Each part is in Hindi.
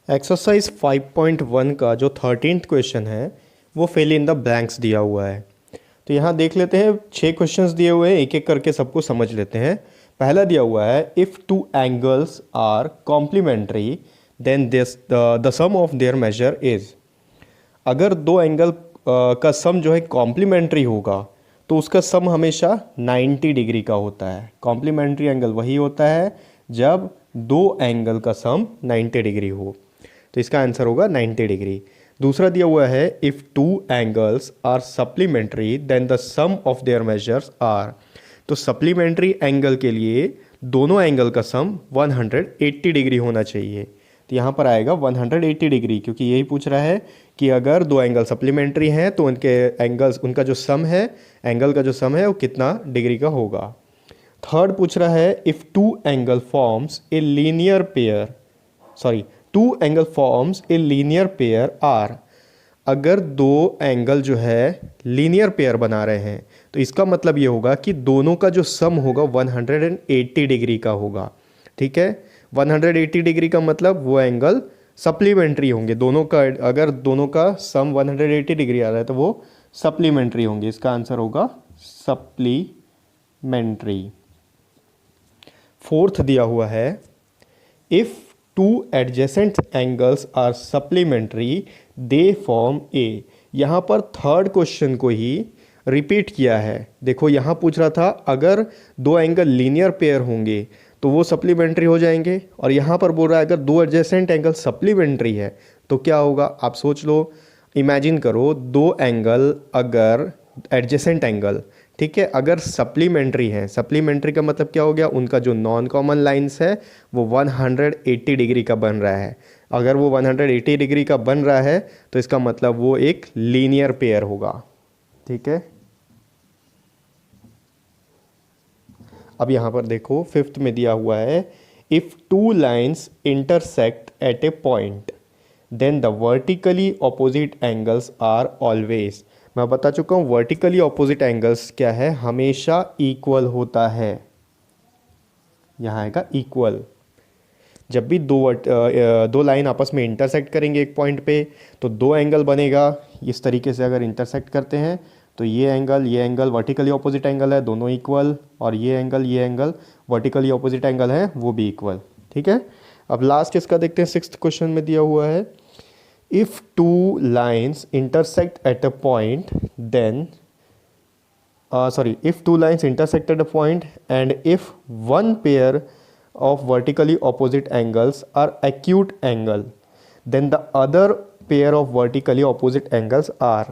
एक्सरसाइज 5.1 का जो 13th क्वेश्चन है वो फिल इन द ब्लैंक्स दिया हुआ है। तो यहाँ देख लेते हैं, 6 क्वेश्चंस दिए हुए हैं, एक एक करके सबको समझ लेते हैं। पहला दिया हुआ है, if two angles are complementary then this the sum of their measure is. अगर दो एंगल का सम जो है कॉम्प्लीमेंट्री होगा तो उसका सम हमेशा 90 डिग्री का होता है। कॉम्प्लीमेंट्री एंगल वही होता है जब दो एंगल का सम 90 डिग्री हो, तो इसका आंसर होगा 90 डिग्री। दूसरा दिया हुआ है, if two angles are supplementary then the sum of their measures are. तो सप्लीमेंट्री एंगल के लिए दोनों एंगल का सम 180 डिग्री होना चाहिए। तो यहाँ पर आएगा 180 डिग्री, क्योंकि यही पूछ रहा है कि अगर दो एंगल सप्लीमेंट्री हैं तो उनके एंगल्स, उनका जो सम है, एंगल का जो सम है वो कितना डिग्री का होगा। थर्ड पूछ रहा है, if two angle forms a linear pair, two angle forms a linear pair are. अगर दो एंगल जो है लीनियर पेयर बना रहे हैं तो इसका मतलब ये होगा कि दोनों का जो सम होगा 180 डिग्री का होगा। ठीक है, 180 डिग्री का मतलब वो एंगल सप्लीमेंट्री होंगे दोनों का। अगर दोनों का सम 180 डिग्री आ रहा है तो वो सप्लीमेंट्री होंगे। इसका आंसर होगा सप्लीमेंट्री। फोर्थ दिया हुआ है, if two adjacent angles are supplementary they form a. यहाँ पर थर्ड क्वेश्चन को ही रिपीट किया है। देखो यहाँ पूछ रहा था अगर दो एंगल लीनियर पेयर होंगे तो वो सप्लीमेंट्री हो जाएंगे, और यहाँ पर बोल रहा है अगर दो एडजेसेंट एंगल सप्लीमेंट्री है तो क्या होगा। आप सोच लो, इमेजिन करो, दो एंगल अगर एडजेसेंट एंगल, ठीक है, अगर सप्लीमेंट्री है, सप्लीमेंट्री का मतलब क्या हो गया, उनका जो नॉन कॉमन लाइंस है वो 180 डिग्री का बन रहा है। अगर वो 180 डिग्री का बन रहा है तो इसका मतलब वो एक लीनियर पेयर होगा। ठीक है, अब यहाँ पर देखो, फिफ्थ में दिया हुआ है, if two lines intersect at a point then the vertically opposite angles are always. मैं बता चुका हूँ वर्टिकली ऑपोजिट एंगल्स क्या है, हमेशा इक्वल होता है। यहाँ आएगा इक्वल। जब भी दो लाइन आपस में इंटरसेक्ट करेंगे एक पॉइंट पे तो दो एंगल बनेगा इस तरीके से। अगर इंटरसेक्ट करते हैं तो ये एंगल वर्टिकली ऑपोजिट एंगल है, दोनों इक्वल, और ये एंगल वर्टिकली ऑपोजिट एंगल है, वो भी इक्वल। ठीक है, अब लास्ट इसका देखते हैं, सिक्स्थ क्वेश्चन में दिया हुआ है, if two lines intersect at a point then if two lines intersect at a point and if one pair of vertically opposite angles are acute angle then the other pair of vertically opposite angles are।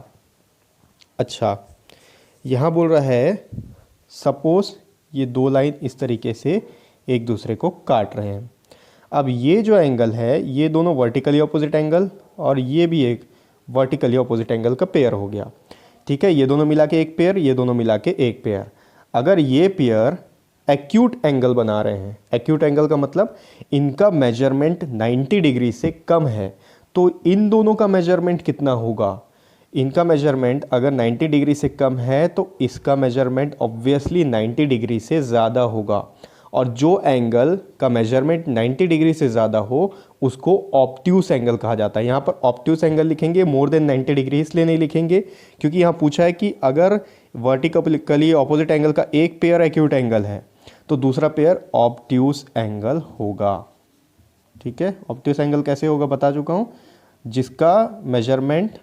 अच्छा, यहाँ बोल रहा है सपोज ये दो लाइन इस तरीके से एक दूसरे को काट रहे हैं। अब ये जो एंगल है ये दोनों वर्टिकली ऑपोजिट एंगल, और ये भी एक वर्टिकली ऑपोजिट एंगल का पेयर हो गया। ठीक है, ये दोनों मिला के एक पेयर, ये दोनों मिला के एक पेयर। अगर ये पेयर एक्यूट एंगल बना रहे हैं, एक्यूट एंगल का मतलब इनका मेजरमेंट 90 डिग्री से कम है, तो इन दोनों का मेजरमेंट कितना होगा। इनका मेजरमेंट अगर 90 डिग्री से कम है तो इसका मेजरमेंट ऑब्वियसली 90 डिग्री से ज़्यादा होगा, और जो एंगल का मेजरमेंट 90 डिग्री से ज़्यादा हो उसको ऑब्ट्यूस एंगल कहा जाता है। यहाँ पर ऑब्ट्यूस एंगल लिखेंगे, मोर देन 90 डिग्री इसलिए नहीं लिखेंगे क्योंकि यहाँ पूछा है कि अगर वर्टिकली ऑपोजिट एंगल का एक पेयर एक्यूट एंगल है तो दूसरा पेयर ऑब्ट्यूस एंगल होगा। ठीक है, ऑब्ट्यूस एंगल कैसे होगा बता चुका हूँ, जिसका मेजरमेंट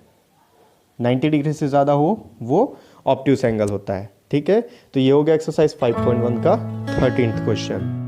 90 डिग्री से ज़्यादा हो वो ऑब्ट्यूस एंगल होता है। ठीक है, तो ये हो गया एक्सरसाइज 5.1 का 13th क्वेश्चन।